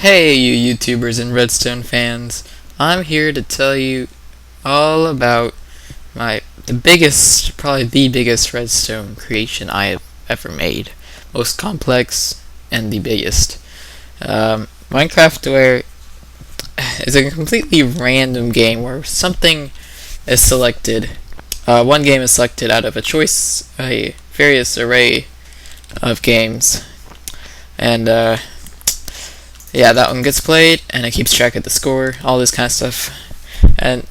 Hey you YouTubers and Redstone fans, I'm here to tell you all about probably the biggest Redstone creation I have ever made. Most complex and the biggest. MinecraftWare is a completely random game where something is selected. One game is selected out of a various array of games. And yeah, that one gets played, and it keeps track of the score, all this kind of stuff. And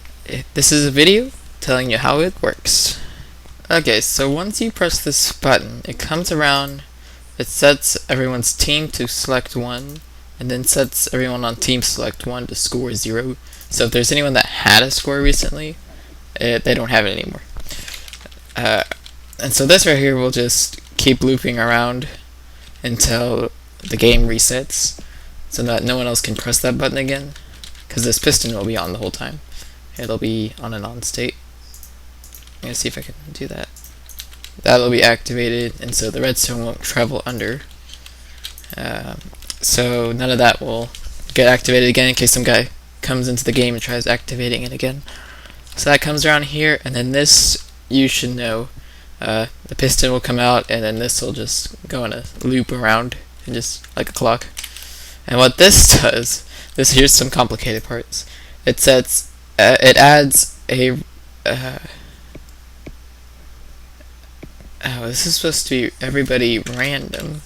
this is a video telling you how it works. Okay, so once you press this button, it comes around, it sets everyone's team to select 1, and then sets everyone on team select 1 to score 0. So if there's anyone that had a score recently, they don't have it anymore. And so this right here will just keep looping around until the game resets, so that no one else can press that button again, because this piston will be on the whole time. It'll be on an on state. I'm going to see if I can do that. That'll be activated, and so the redstone won't travel under. So none of that will get activated again in case some guy comes into the game and tries activating it again. So that comes around here, and then this, you should know, the piston will come out, and then this will just go in a loop around, and just like a clock. And what this does, here's some complicated parts. It adds a, this is supposed to be everybody random.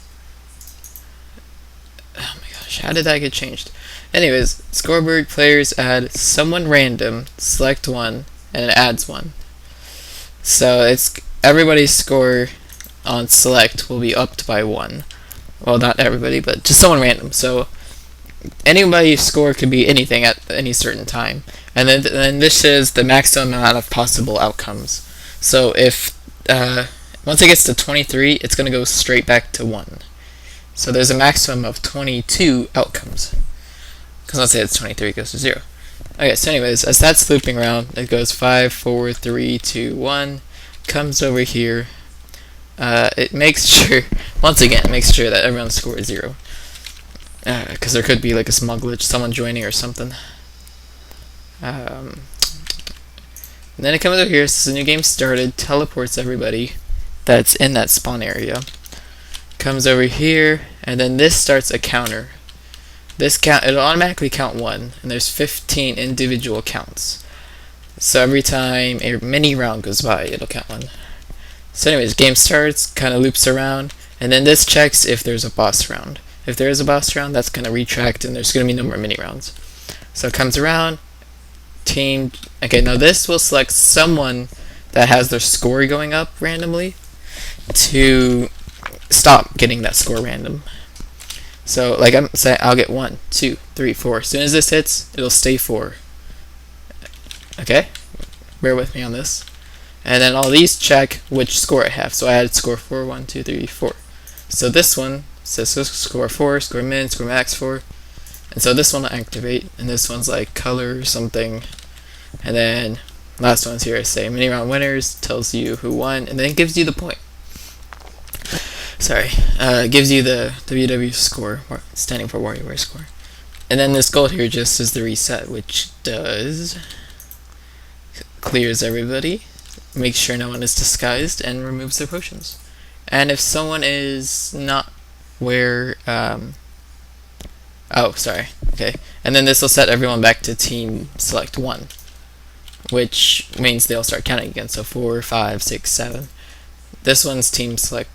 Oh my gosh, how did that get changed? Anyways, scoreboard players add someone random, select 1, and it adds 1. So it's everybody's score on select will be upped by 1. Well, not everybody, but just someone random. So anybody's score could be anything at any certain time. And then this is the maximum amount of possible outcomes. So if once it gets to 23, it's going to go straight back to 1. So there's a maximum of 22 outcomes. Because let's say it's 23, it goes to 0. Okay, so anyways, as that's looping around, it goes 5, 4, 3, 2, 1, comes over here. It makes sure, once again, it makes sure that everyone's score is 0. Because there could be like a small glitch, someone joining or something. And then it comes over here, says the new game started, teleports everybody that's in that spawn area. Comes over here, and then this starts a counter. It'll automatically count 1, and there's 15 individual counts. So every time a mini round goes by, it'll count 1. So anyways, game starts, kind of loops around, and then this checks if there's a boss round. If there is a boss round, that's going to retract, and there's going to be no more mini rounds. So it comes around, team. Okay, now this will select someone that has their score going up randomly to stop getting that score random. So like I'm saying, I'll get 1, 2, 3, 4. As soon as this hits, it'll stay 4. Okay, bear with me on this. And then all these check which score I have. So I had score 4, 1, 2, 3, 4. So this one says score 4, score min, score max 4. And so this one will activate, and this one's like color or something. And then last one's here, say mini round winners, tells you who won, and then it gives you the point. Sorry, it gives you the WW score, standing for WarioWare score. And then this gold here just is the reset, which clears everybody, makes sure no one is disguised, and removes their potions. And if someone is not where, oh, sorry, okay. And then this will set everyone back to team select 1, which means they'll start counting again. So 4, 5, 6, 7. This one's team select,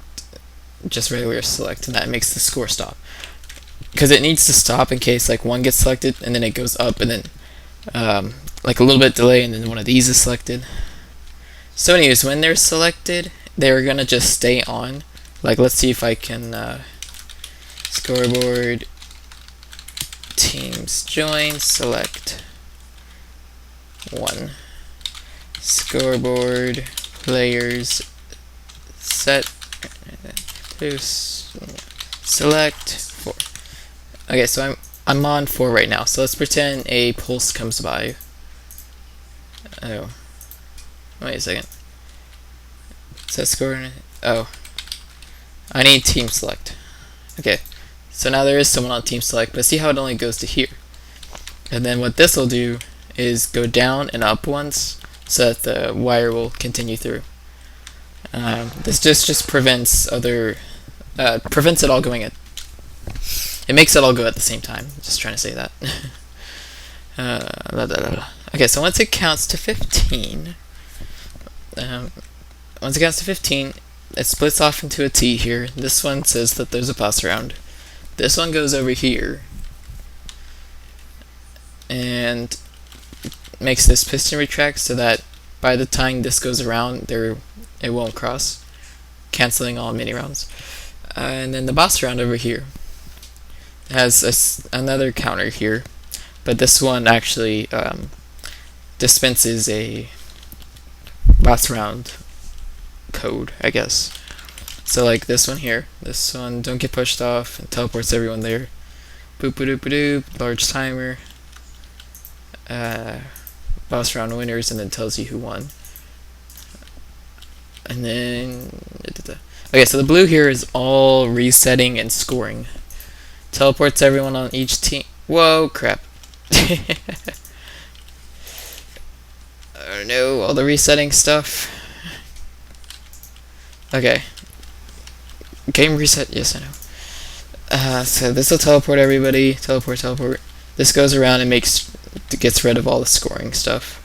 just regular select, and that makes the score stop. Because it needs to stop in case like one gets selected, and then it goes up, and then like a little bit delay, and then one of these is selected. So anyways, when they're selected, they're gonna just stay on. Like, let's see if I can scoreboard teams join select 1, scoreboard players set to select 4. Okay, so I'm on 4 right now. So let's pretend a pulse comes by. Oh, wait a second. Is that score? Oh, I need team select. Okay, So now there is someone on team select, but see how it only goes to here. And then what this will do is go down and up once, so that the wire will continue through. This just prevents prevents it all going at. It makes it all go at the same time. Just trying to say that. Okay, so once it counts to 15, it splits off into a T here. This one says that there's a boss round. This one goes over here and makes this piston retract so that by the time this goes around, it won't cross, canceling all mini rounds. And then the boss round over here has another counter here, but this one actually dispenses a boss round code, I guess. So like this one here, this one don't get pushed off and teleports everyone there. Boop boop boop boop, large timer, boss round winners, and then tells you who won. And then okay, so the blue here is all resetting and scoring. Teleports everyone on each team. Whoa, crap. Oh no, all the resetting stuff. Okay. Game reset, yes I know. So this will teleport everybody. Teleport. This goes around and gets rid of all the scoring stuff.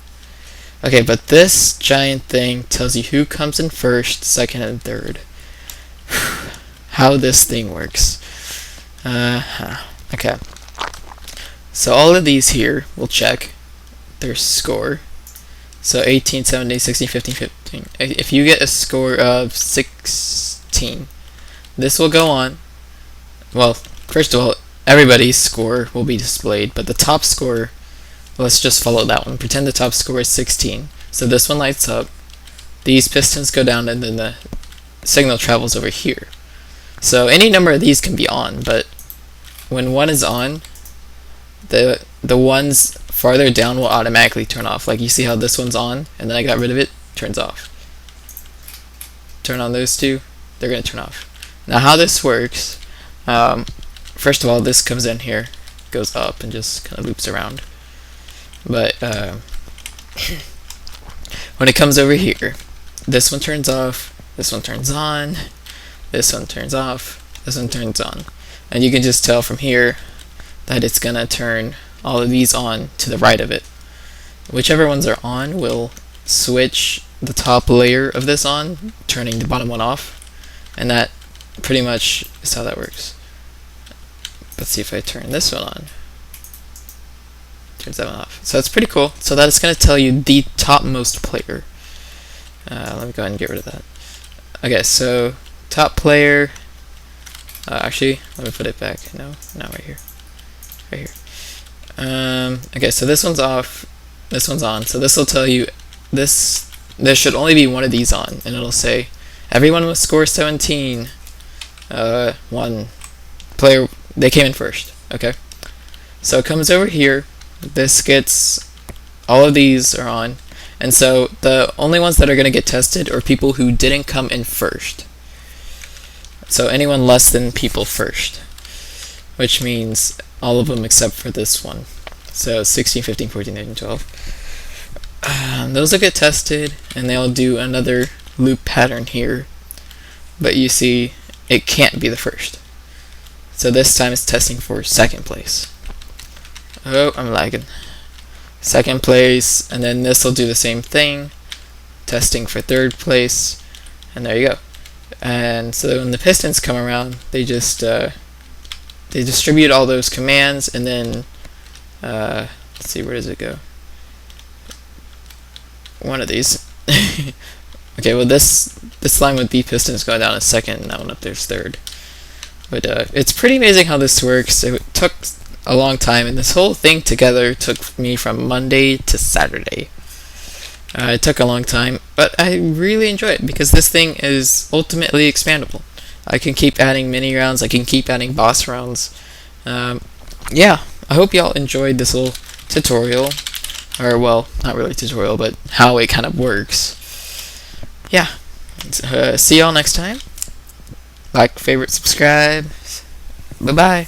Okay, but this giant thing tells you who comes in first, second, and third. How this thing works. Okay. So all of these here will check their score. So 18, 17, 16, 15, 15. If you get a score of 16, this will go on. Well, first of all, everybody's score will be displayed, but the top score, let's just follow that one. Pretend the top score is 16. So this one lights up, these pistons go down, and then the signal travels over here. So any number of these can be on, but when one is on, the ones farther down will automatically turn off. Like you see how this one's on, and then I got rid of it, turns off. Turn on those two, they're going to turn off. Now how this works, first of all, this comes in here, goes up, and just kind of loops around. But when it comes over here, this one turns off, this one turns on, this one turns off, this one turns on. And you can just tell from here that it's going to turn all of these on to the right of it. Whichever ones are on will switch the top layer of this on, turning the bottom one off. And that pretty much is how that works. Let's see if I turn this one on. Turns that one off. So that's pretty cool. So that's going to tell you the topmost player. Let me go ahead and get rid of that. Okay, so top player. Actually, let me put it back. No, not right here. Right here. Okay, so this one's off. This one's on. So this will tell you this. There should only be one of these on, and it'll say everyone with score 17. One player. They came in first. Okay. So it comes over here. This gets all of these are on, and so the only ones that are going to get tested are people who didn't come in first. So anyone less than people first, which means all of them except for this one. So 16, 15, 14, 13, 12. Those will get tested, and they'll do another loop pattern here. But you see, it can't be the first. So this time it's testing for second place. Oh, I'm lagging. Second place, and then this will do the same thing, testing for third place, and there you go. And so when the pistons come around, they just they distribute all those commands, and then let's see, where does it go? One of these. Okay, well this line with B pistons going down is second, and that one up there's third. But it's pretty amazing how this works. It took a long time, and this whole thing together took me from Monday to Saturday. It took a long time, but I really enjoy it because this thing is ultimately expandable. I can keep adding mini rounds, I can keep adding boss rounds. Yeah, I hope y'all enjoyed this little tutorial, or well, not really tutorial, but how it kind of works. Yeah, see y'all next time. Like, favorite, subscribe. Bye bye.